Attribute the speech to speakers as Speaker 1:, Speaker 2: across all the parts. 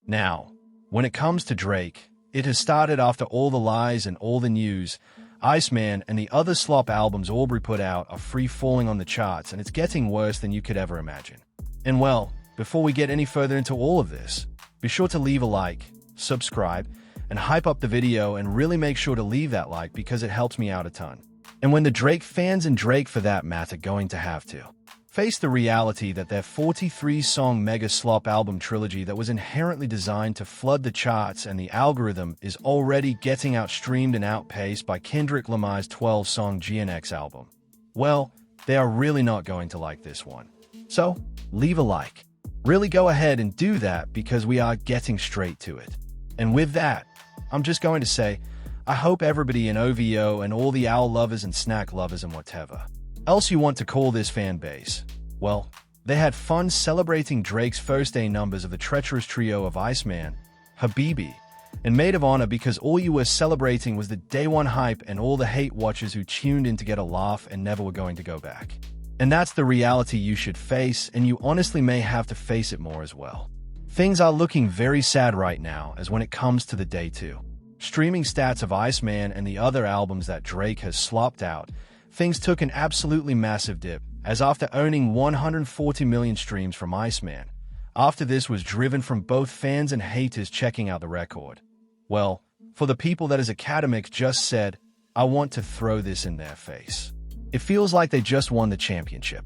Speaker 1: Now, when it comes to Drake, it has started after all the lies and all the news. Iceman and the other slop albums Aubrey put out are free-falling on the charts, and it's getting worse than you could ever imagine. And well, before we get any further into all of this, be sure to leave a like, subscribe, and hype up the video, and really make sure to leave that like because it helps me out a ton. And when the Drake fans, and Drake for that matter, going to have to face the reality that their 43-song mega slop album trilogy that was inherently designed to flood the charts and the algorithm is already getting outstreamed and outpaced by Kendrick Lamar's 12-song GNX album. Well, they are really not going to like this one. So, leave a like. Really go ahead and do that because we are getting straight to it. And with that, I'm just going to say, I hope everybody in OVO and all the owl lovers and snack lovers and whatever else you want to call this fan base, well, they had fun celebrating Drake's first-day numbers of the treacherous trio of Iceman, Habibi, and Maid of Honor, because all you were celebrating was the day one hype and all the hate watchers who tuned in to get a laugh and never were going to go back. And that's the reality you should face, and you honestly may have to face it more as well. Things are looking very sad right now as when it comes to the day two streaming stats of Iceman and the other albums that Drake has slopped out. Things took an absolutely massive dip, as after owning 140 million streams from Iceman, after this was driven from both fans and haters checking out the record. Well, for the people that as academics just said, I want to throw this in their face. It feels like they just won the championship.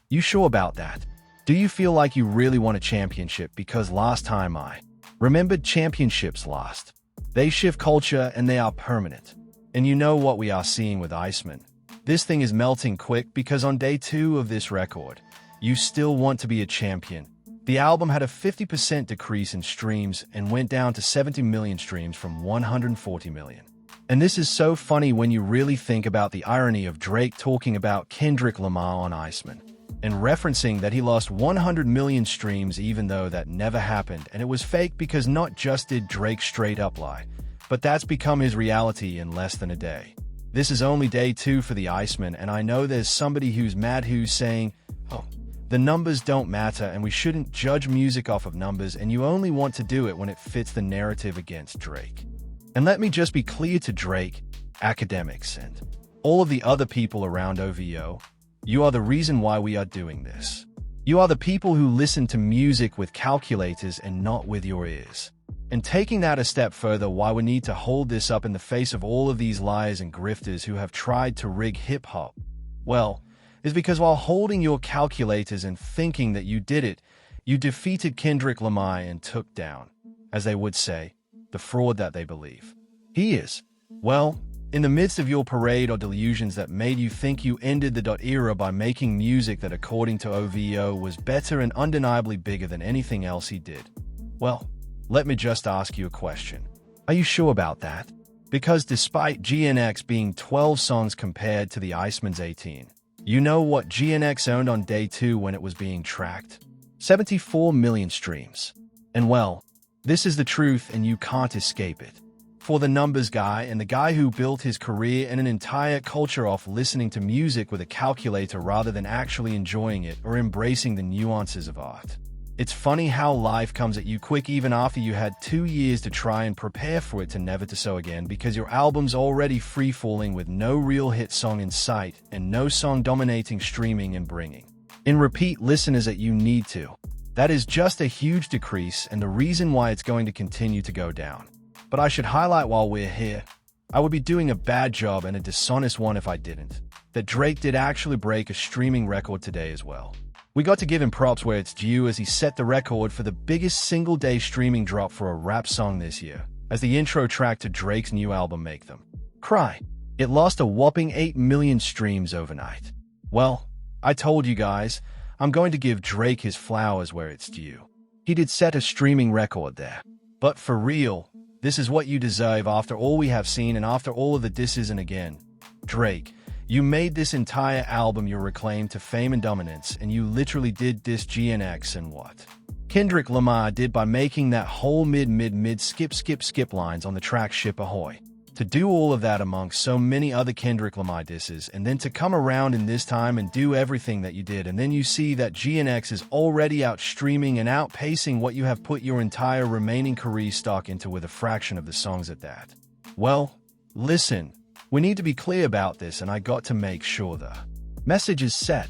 Speaker 1: You sure about that? Do you feel like you really won a championship? Because last time I remembered, championships last. They shift culture and they are permanent. And you know what we are seeing with Iceman. This thing is melting quick because on day two of this record, you still want to be a champion. The album had a 50% decrease in streams and went down to 70 million streams from 140 million. And this is so funny when you really think about the irony of Drake talking about Kendrick Lamar on Iceman and referencing that he lost 100 million streams even though that never happened, and it was fake because not just did Drake straight up lie, but that's become his reality in less than a day. This is only day two for the Iceman, and I know there's somebody who's mad who's saying, oh, the numbers don't matter and we shouldn't judge music off of numbers, and you only want to do it when it fits the narrative against Drake. And let me just be clear to Drake, academics, and all of the other people around OVO, you are the reason why we are doing this. You are the people who listen to music with calculators and not with your ears. And taking that a step further, why we need to hold this up in the face of all of these liars and grifters who have tried to rig hip-hop, well, is because while holding your calculators and thinking that you did it, you defeated Kendrick Lamar and took down, as they would say, the fraud that they believe he is. Well, in the midst of your parade or delusions that made you think you ended the dot era by making music that according to OVO was better and undeniably bigger than anything else he did. Well, let me just ask you a question. Are you sure about that? Because despite GNX being 12 songs compared to the Iceman's 18, you know what GNX owned on day two when it was being tracked? 74 million streams. And well, this is the truth and you can't escape it. For the numbers guy and the guy who built his career and an entire culture off listening to music with a calculator rather than actually enjoying it or embracing the nuances of art. It's funny how life comes at you quick even after you had 2 years to try and prepare for it to never to so again, because your album's already free-falling with no real hit song in sight and no song dominating streaming and bringing in repeat listeners that you need to. That is just a huge decrease and the reason why it's going to continue to go down. But I should highlight while we're here, I would be doing a bad job and a dishonest one if I didn't, that Drake did actually break a streaming record today as well. We got to give him props where it's due as he set the record for the biggest single-day streaming drop for a rap song this year, as the intro track to Drake's new album Make Them Cry. It lost a whopping 8 million streams overnight. Well, I told you guys, I'm going to give Drake his flowers where it's due. He did set a streaming record there. But for real, this is what you deserve after all we have seen and after all of the disses. And again, Drake, you made this entire album your reclaim to fame and dominance, and you literally did diss GNX and what Kendrick Lamar did by making that whole mid skip lines on the track Ship Ahoy. To do all of that amongst so many other Kendrick Lamar disses, and then to come around in this time and do everything that you did, and then you see that GNX is already outstreaming and outpacing what you have put your entire remaining career stock into with a fraction of the songs at that. Well, listen, we need to be clear about this, and I got to make sure the message is set.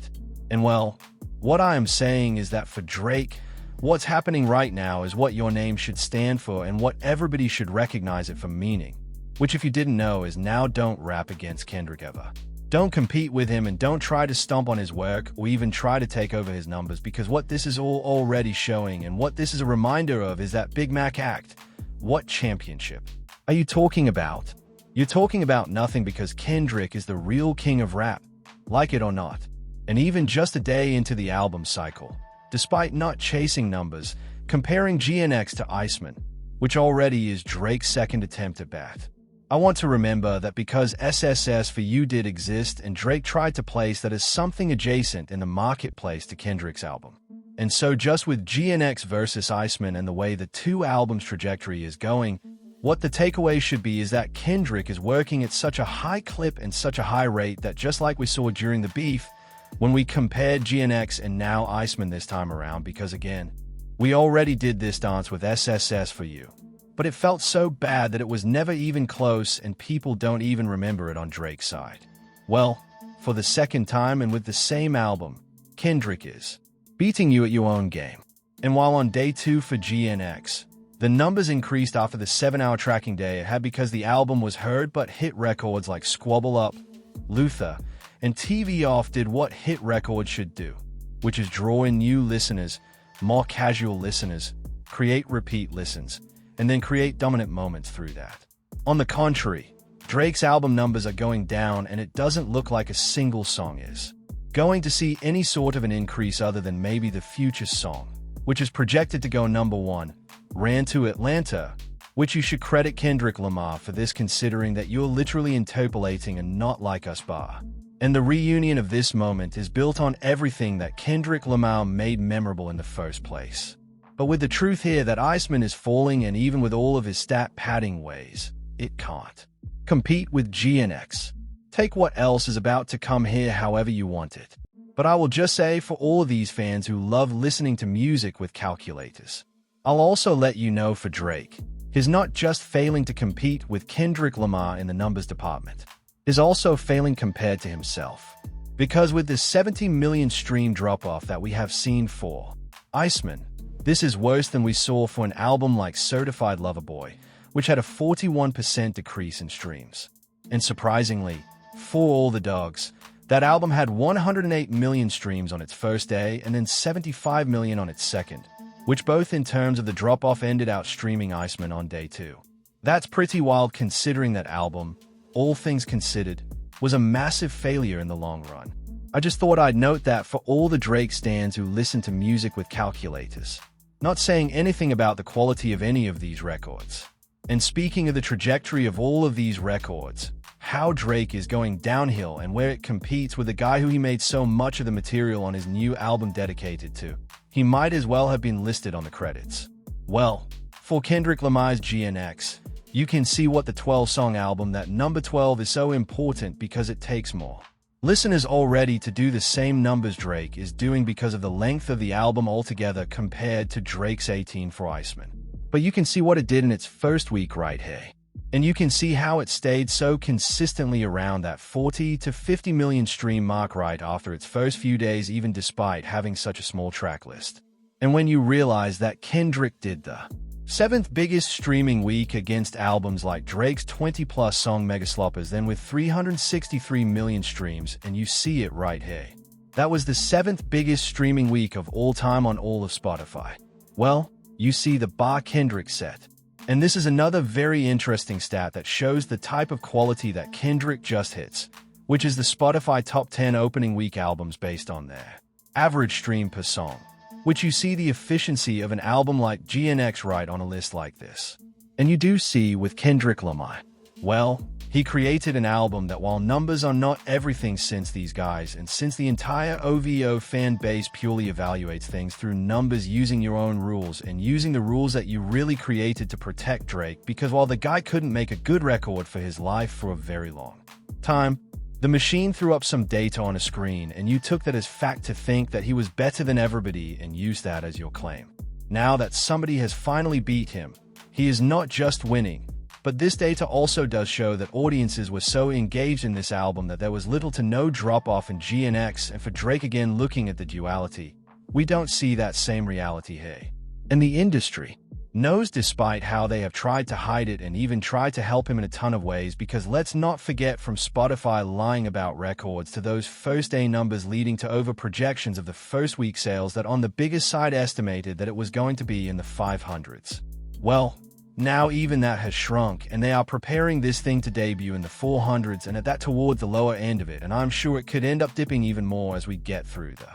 Speaker 1: And well, what I am saying is that for Drake, what's happening right now is what your name should stand for and what everybody should recognize it for meaning. Which, if you didn't know, is now don't rap against Kendrick ever. Don't compete with him and don't try to stomp on his work or even try to take over his numbers, because what this is all already showing and what this is a reminder of is that Big Mac act. What championship are you talking about? You're talking about nothing, because Kendrick is the real king of rap, like it or not. And even just a day into the album cycle, despite not chasing numbers, comparing GNX to Iceman, which already is Drake's second attempt at bat. I want to remember that because SSS for You did exist, and Drake tried to place that as something adjacent in the marketplace to Kendrick's album. And so just with GNX versus Iceman and the way the two albums' trajectory is going, what the takeaway should be is that Kendrick is working at such a high clip and such a high rate that, just like we saw during the beef, when we compared GNX and now Iceman this time around, because again, we already did this dance with SSS for You. But it felt so bad that it was never even close, and people don't even remember it on Drake's side. Well, for the second time and with the same album, Kendrick is beating you at your own game. And while on day 2 for GNX, the numbers increased after the 7-hour tracking day it had because the album was heard, but hit records like Squabble Up, Luther, and TV Off did what hit records should do, which is draw in new listeners, more casual listeners, create repeat listens, and then create dominant moments through that. On the contrary, Drake's album numbers are going down, and it doesn't look like a single song is going to see any sort of an increase other than maybe the Future song, which is projected to go #1, Ran to Atlanta, which you should credit Kendrick Lamar for this, considering that you're literally interpolating a Not Like Us bar. And the reunion of this moment is built on everything that Kendrick Lamar made memorable in the first place. But with the truth here that Iceman is falling, and even with all of his stat padding ways, it can't compete with GNX. Take what else is about to come here however you want it. But I will just say, for all of these fans who love listening to music with calculators, I'll also let you know for Drake, he's not just failing to compete with Kendrick Lamar in the numbers department, he's also failing compared to himself. Because with this 70 million stream drop-off that we have seen for Iceman, this is worse than we saw for an album like Certified Lover Boy, which had a 41% decrease in streams. And surprisingly, for All the Dogs, that album had 108 million streams on its first day and then 75 million on its second, which both in terms of the drop-off ended out streaming Iceman on day 2. That's pretty wild, considering that album, all things considered, was a massive failure in the long run. I just thought I'd note that for all the Drake stans who listen to music with calculators. Not saying anything about the quality of any of these records. And speaking of the trajectory of all of these records, how Drake is going downhill and where it competes with the guy who he made so much of the material on his new album dedicated to, he might as well have been listed on the credits. Well, for Kendrick Lamar's GNX, you can see what the 12-song album, that number 12 is so important because it takes more listeners already to do the same numbers Drake is doing because of the length of the album altogether compared to Drake's 18 for Iceman. But you can see what it did in its first week right here. And you can see how it stayed so consistently around that 40 to 50 million stream mark right after its first few days, even despite having such a small track list. And when you realize that Kendrick did the 7th biggest streaming week against albums like Drake's 20-plus song Megasloppers, then with 363 million streams, and you see it right here. That was the 7th biggest streaming week of all time on all of Spotify. Well, you see the bar Kendrick set. And this is another very interesting stat that shows the type of quality that Kendrick just hits, which is the Spotify top 10 opening week albums based on their average stream per song, which you see the efficiency of an album like GNX right on a list like this. And you do see with Kendrick Lamar. Well, He created an album that, while numbers are not everything since these guys, and since the entire OVO fan base purely evaluates things through numbers using your own rules and using the rules that you really created to protect Drake, because while the guy couldn't make a good record for his life for a very long time, the machine threw up some data on a screen and you took that as fact to think that he was better than everybody and used that as your claim. Now that somebody has finally beat him, he is not just winning, but this data also does show that audiences were so engaged in this album that there was little to no drop-off in GNX, and for Drake again looking at the duality, we don't see that same reality here. And the industry knows, despite how they have tried to hide it and even tried to help him in a ton of ways, because let's not forget, from Spotify lying about records to those first-day numbers leading to over-projections of the first week sales that on the biggest side estimated that it was going to be in the 500s. Well, now even that has shrunk, and they are preparing this thing to debut in the 400s, and at that toward the lower end of it, and I'm sure it could end up dipping even more as we get through the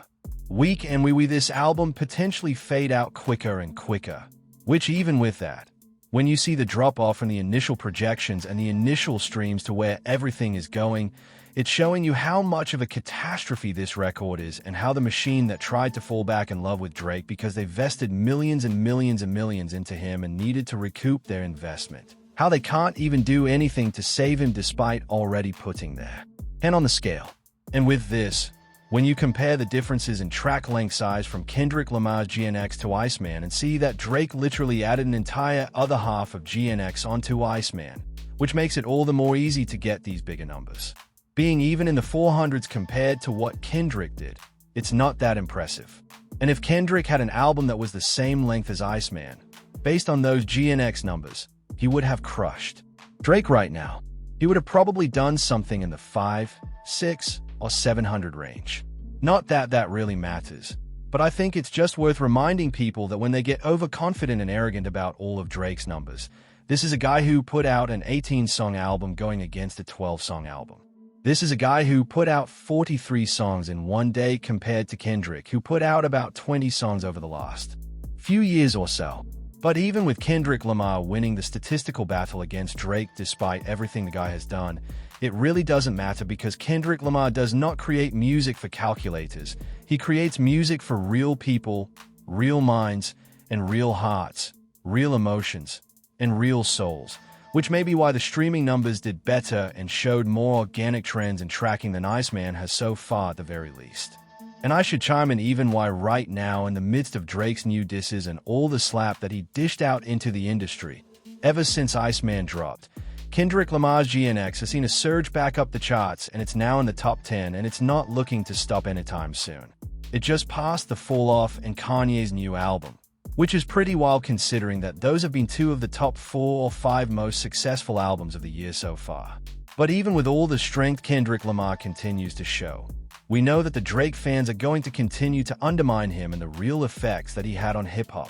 Speaker 1: week, and we this album potentially fade out quicker and quicker. Which, even with that, when you see the drop-off from the initial projections and the initial streams to where everything is going, it's showing you how much of a catastrophe this record is, and how the machine that tried to fall back in love with Drake because they vested millions and millions and millions into him and needed to recoup their investment, how they can't even do anything to save him despite already putting their hand on the scale. And with this, when you compare the differences in track length size from Kendrick Lamar's GNX to Iceman and see that Drake literally added an entire other half of GNX onto Iceman, which makes it all the more easy to get these bigger numbers. Being even in the 400s compared to what Kendrick did, it's not that impressive. And if Kendrick had an album that was the same length as Iceman, based on those GNX numbers, he would have crushed Drake right now. He would have probably done something in the 5, 6, or 700 range. Not that that really matters, but I think it's just worth reminding people that when they get overconfident and arrogant about all of Drake's numbers, this is a guy who put out an 18-song album going against a 12-song album. This is a guy who put out 43 songs in one day compared to Kendrick, who put out about 20 songs over the last few years or so. But even with Kendrick Lamar winning the statistical battle against Drake despite everything the guy has done, it really doesn't matter, because Kendrick Lamar does not create music for calculators. He creates music for real people, real minds, and real hearts, real emotions, and real souls, which may be why the streaming numbers did better and showed more organic trends in tracking than Iceman has so far at the very least. And I should chime in even why right now, in the midst of Drake's new disses and all the slap that he dished out into the industry, ever since Iceman dropped, Kendrick Lamar's GNX has seen a surge back up the charts, and it's now in the top 10, and it's not looking to stop anytime soon. It just passed the fall-off and Kanye's new album, which is pretty wild considering that those have been two of the top 4 or 5 most successful albums of the year so far. But even with all the strength Kendrick Lamar continues to show, we know that the Drake fans are going to continue to undermine him and the real effects that he had on hip-hop.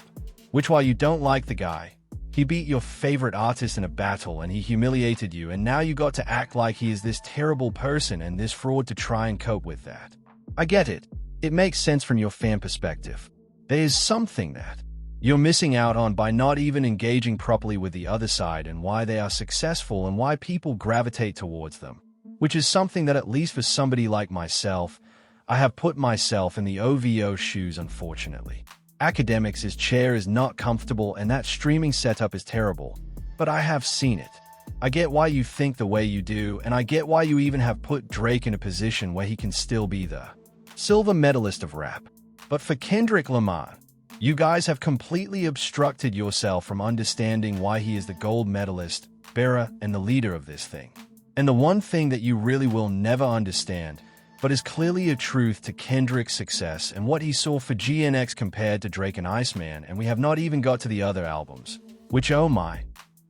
Speaker 1: Which, while you don't like the guy, he beat your favorite artist in a battle and he humiliated you, and now you got to act like he is this terrible person and this fraud to try and cope with that. I get it. It makes sense from your fan perspective. There is something that you're missing out on by not even engaging properly with the other side and why they are successful and why people gravitate towards them. Which is something that, at least for somebody like myself, I have put myself in the OVO shoes, unfortunately. Academics' chair is not comfortable and that streaming setup is terrible, but I have seen it. I get why you think the way you do, and I get why you even have put Drake in a position where he can still be the silver medalist of rap. But for Kendrick Lamar, you guys have completely obstructed yourself from understanding why he is the gold medalist, bearer, and the leader of this thing. And the one thing that you really will never understand, but is clearly a truth to Kendrick's success and what he saw for GNX compared to Drake and Iceman, and we have not even got to the other albums, which, oh my,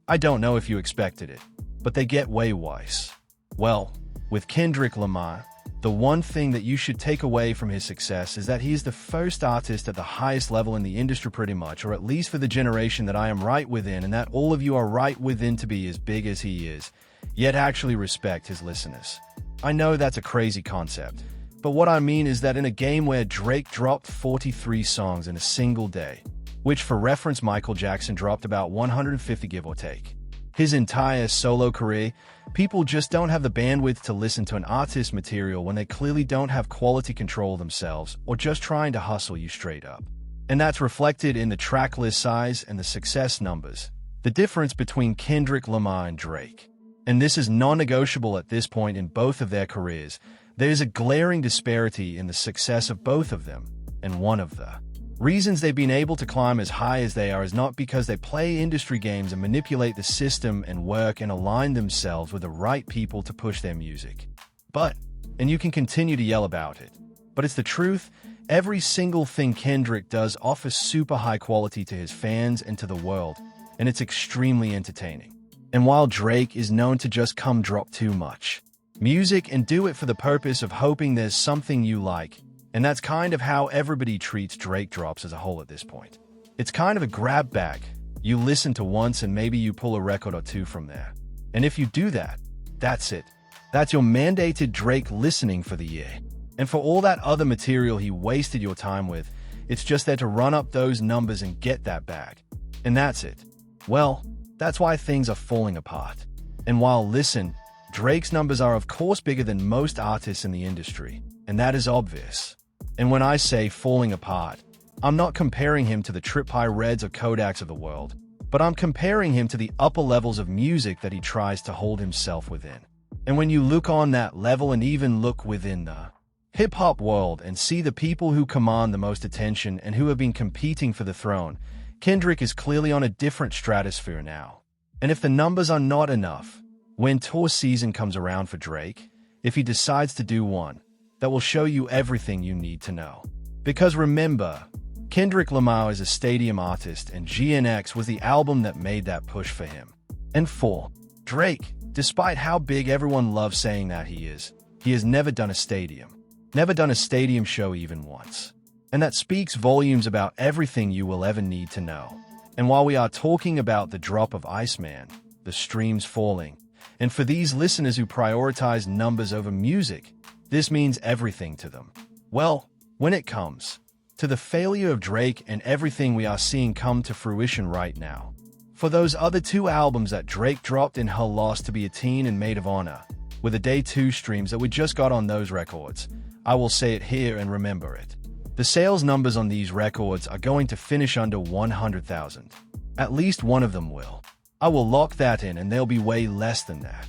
Speaker 1: I don't know if you expected it, but they get way worse. Well, with Kendrick Lamar, the one thing that you should take away from his success is that he is the first artist at the highest level in the industry pretty much, or at least for the generation that I am right within and that all of you are right within, to be as big as he is, yet actually respect his listeners. I know that's a crazy concept, but what I mean is that in a game where Drake dropped 43 songs in a single day, which for reference Michael Jackson dropped about 150 give or take, His entire solo career, people just don't have the bandwidth to listen to an artist's material when they clearly don't have quality control themselves or just trying to hustle you straight up. And that's reflected in the track list size and the success numbers. The difference between Kendrick Lamar and Drake. And this is non-negotiable at this point in both of their careers. There's a glaring disparity in the success of both of them, and one of the reasons they've been able to climb as high as they are is not because they play industry games and manipulate the system and work and align themselves with the right people to push their music. And you can continue to yell about it, but it's the truth, every single thing Kendrick does offers super high quality to his fans and to the world, and it's extremely entertaining. And while Drake is known to just come drop too much music and do it for the purpose of hoping there's something you like, and that's kind of how everybody treats Drake drops as a whole at this point. It's kind of a grab bag. You listen to once and maybe you pull a record or two from there. And if you do that, that's it. That's your mandated Drake listening for the year. And for all that other material he wasted your time with, it's just there to run up those numbers and get that bag. And that's it. Well, that's why things are falling apart. And while listen, Drake's numbers are of course bigger than most artists in the industry, and that is obvious. And when I say falling apart, I'm not comparing him to the Trip High Reds or Kodaks of the world, but I'm comparing him to the upper levels of music that he tries to hold himself within. And when you look on that level and even look within the hip-hop world and see the people who command the most attention and who have been competing for the throne, Kendrick is clearly on a different stratosphere now. And if the numbers are not enough, when tour season comes around for Drake, if he decides to do one, that will show you everything you need to know. Because remember, Kendrick Lamar is a stadium artist and GNX was the album that made that push for him. And for Drake, despite how big everyone loves saying that he has never done a stadium. Never done a stadium show even once. And that speaks volumes about everything you will ever need to know. And while we are talking about the drop of Iceman, the streams falling, and for these listeners who prioritize numbers over music, this means everything to them. Well, when it comes to the failure of Drake and everything we are seeing come to fruition right now, for those other two albums that Drake dropped in Her Loss to Be a Teen and Maid of Honor, with the Day 2 streams that we just got on those records, I will say it here and remember it. The sales numbers on these records are going to finish under 100,000. At least one of them will. I will lock that in and they'll be way less than that.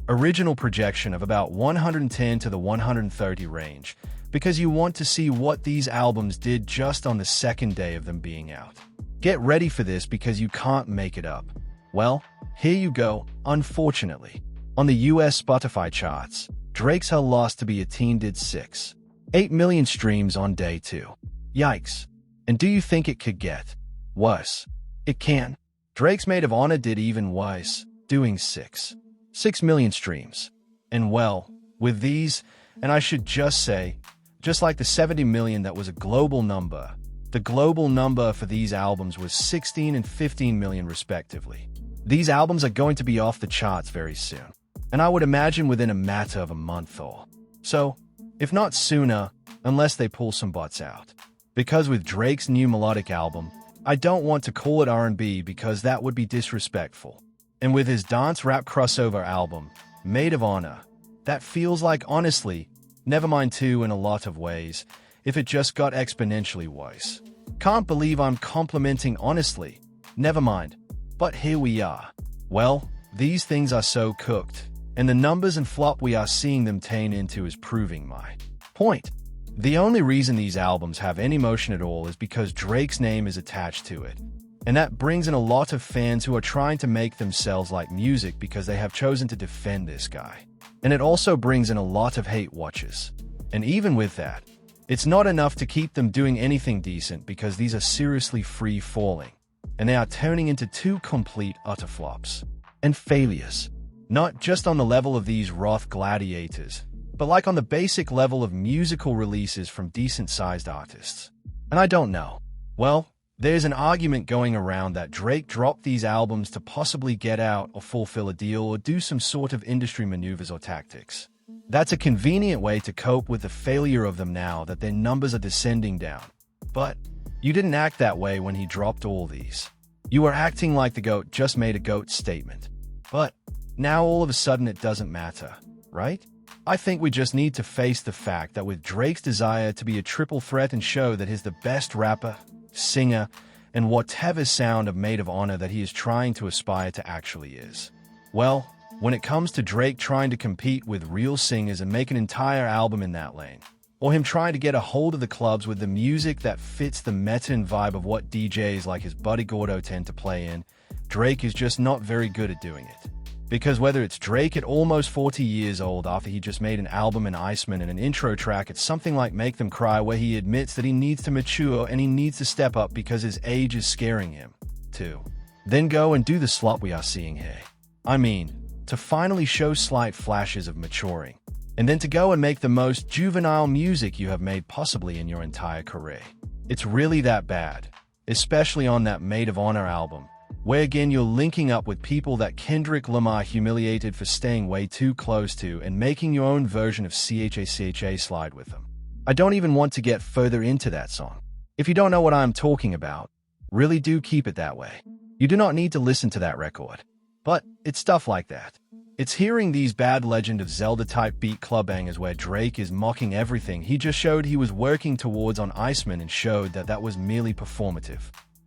Speaker 1: Original projection of about 110 to the 130 range, because you want to see what these albums did just on the second day of them being out. Get ready for this because you can't make it up. Well, here you go, unfortunately. On the US Spotify charts, Drake's Her Loss to Be a Teen did 6.8 million streams on day 2. Yikes. And do you think it could get worse? It can. Drake's Maid of Honor did even worse, doing 6 million streams. And well, with these, and I should just say, just like the 70 million that was a global number, the global number for these albums was 16 and 15 million respectively. These albums are going to be off the charts very soon, and I would imagine within a matter of a month or so, if not sooner, unless they pull some butts out. Because with Drake's new melodic album, I don't want to call it R&B because that would be disrespectful. And with his dance rap crossover album, Maid of Honor, that feels like, honestly, Nevermind 2 in a lot of ways, if it just got exponentially worse. Can't believe I'm complimenting honestly, Nevermind, but here we are. Well, these things are so cooked, and the numbers and flop we are seeing them turn into is proving my point. The only reason these albums have any motion at all is because Drake's name is attached to it. And that brings in a lot of fans who are trying to make themselves like music because they have chosen to defend this guy. And it also brings in a lot of hate watchers. And even with that, it's not enough to keep them doing anything decent because these are seriously free-falling. And they are turning into two complete utter flops. And failures. Not just on the level of these Roth gladiators, but like on the basic level of musical releases from decent-sized artists. And I don't know. Well, there's an argument going around that Drake dropped these albums to possibly get out or fulfill a deal or do some sort of industry maneuvers or tactics. That's a convenient way to cope with the failure of them now that their numbers are descending down. But you didn't act that way when he dropped all these. You were acting like the GOAT just made a GOAT statement. But now all of a sudden it doesn't matter, right? I think we just need to face the fact that with Drake's desire to be a triple threat and show that he's the best rapper, singer, and whatever sound of Maid of Honor that he is trying to aspire to actually is. Well, when it comes to Drake trying to compete with real singers and make an entire album in that lane, or him trying to get a hold of the clubs with the music that fits the meta and vibe of what DJs like his buddy Gordo tend to play in, Drake is just not very good at doing it. Because whether it's Drake at almost 40 years old after he just made an album in Iceman and an intro track at something like Make Them Cry where he admits that he needs to mature and he needs to step up because his age is scaring him, too. Then go and do the slop we are seeing here. I mean, to finally show slight flashes of maturing, and then to go and make the most juvenile music you have made possibly in your entire career. It's really that bad, especially on that Maid of Honor album, where again you're linking up with people that Kendrick Lamar humiliated for staying way too close to and making your own version of CHA slide with them. I don't even want to get further into that song. If you don't know what I'm talking about, really do keep it that way. You do not need to listen to that record. But it's stuff like that. It's hearing these bad Legend of Zelda-type beat club bangers where Drake is mocking everything he just showed he was working towards on Iceman and showed that that was merely performative.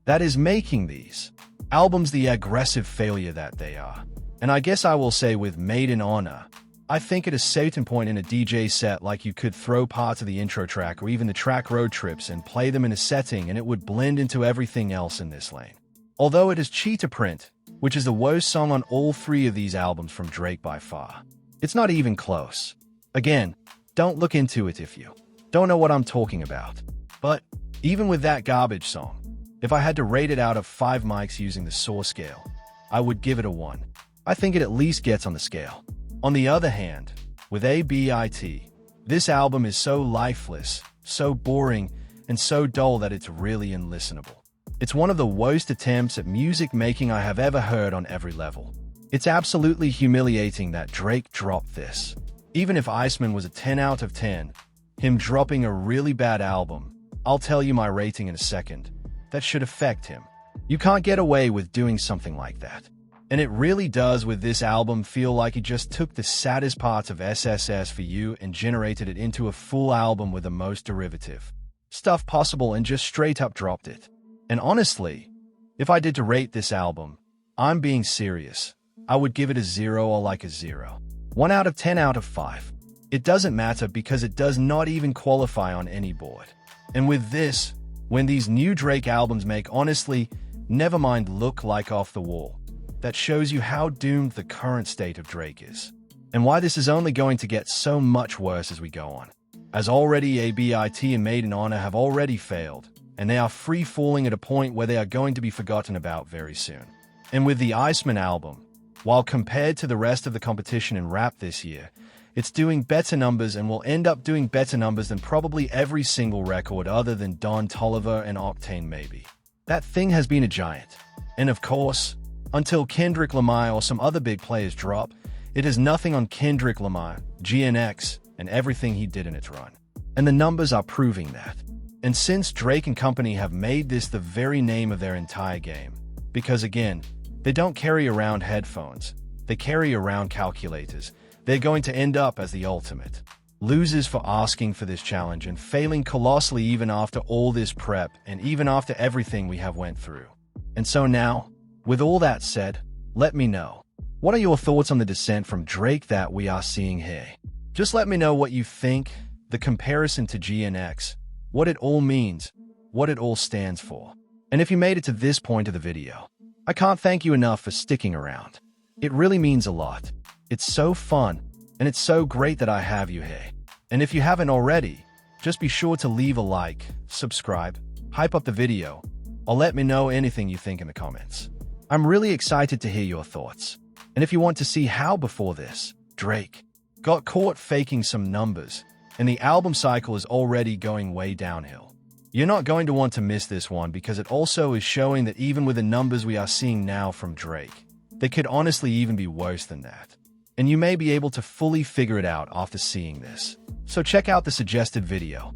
Speaker 1: That is making these albums the aggressive failure that they are. And I guess I will say with Maid in Honor, I think at a certain point in a DJ set like you could throw parts of the intro track or even the track Road Trips and play them in a setting and it would blend into everything else in this lane. Although it is Cheetah Print, which is the worst song on all three of these albums from Drake by far. It's not even close. Again, don't look into it if you don't know what I'm talking about. But even with that garbage song, if I had to rate it out of 5 mics using the Source scale, I would give it a 1. I think it at least gets on the scale. On the other hand, with ABIT, this album is so lifeless, so boring, and so dull that it's really unlistenable. It's one of the worst attempts at music making I have ever heard on every level. It's absolutely humiliating that Drake dropped this. Even if Iceman was a 10 out of 10, him dropping a really bad album, I'll tell you my rating in a second, that should affect him. You can't get away with doing something like that. And it really does with this album feel like he just took the saddest parts of SSS for You and generated it into a full album with the most derivative stuff possible and just straight up dropped it. And honestly, if I did to rate this album, I'm being serious, I would give it a 0 or like a 0. 1 out of 10 out of 5. It doesn't matter because it does not even qualify on any board. And with this, when these new Drake albums make honestly, never mind look like off the wall, that shows you how doomed the current state of Drake is. And why this is only going to get so much worse as we go on. As already ABIT and Maid in Honor have already failed, and they are free-falling at a point where they are going to be forgotten about very soon. And with the Iceman album, while compared to the rest of the competition in rap this year, it's doing better numbers and will end up doing better numbers than probably every single record other than Don Toliver and Octane maybe. That thing has been a giant. And of course, until Kendrick Lamar or some other big players drop, it is nothing on Kendrick Lamar, GNX, and everything he did in its run. And the numbers are proving that. And since Drake and company have made this the very name of their entire game, because again, they don't carry around headphones, they carry around calculators, they're going to end up as the ultimate losers for asking for this challenge and failing colossally even after all this prep and even after everything we have went through. And so now, with all that said, let me know. What are your thoughts on the descent from Drake that we are seeing here? Just let me know what you think, the comparison to GNX, what it all means, what it all stands for. And if you made it to this point of the video, I can't thank you enough for sticking around. It really means a lot. It's so fun, and it's so great that I have you here. And if you haven't already, just be sure to leave a like, subscribe, hype up the video, or let me know anything you think in the comments. I'm really excited to hear your thoughts. And if you want to see how before this, Drake got caught faking some numbers, and the album cycle is already going way downhill. You're not going to want to miss this one because it also is showing that even with the numbers we are seeing now from Drake, they could honestly even be worse than that. And you may be able to fully figure it out after seeing this. So check out the suggested video.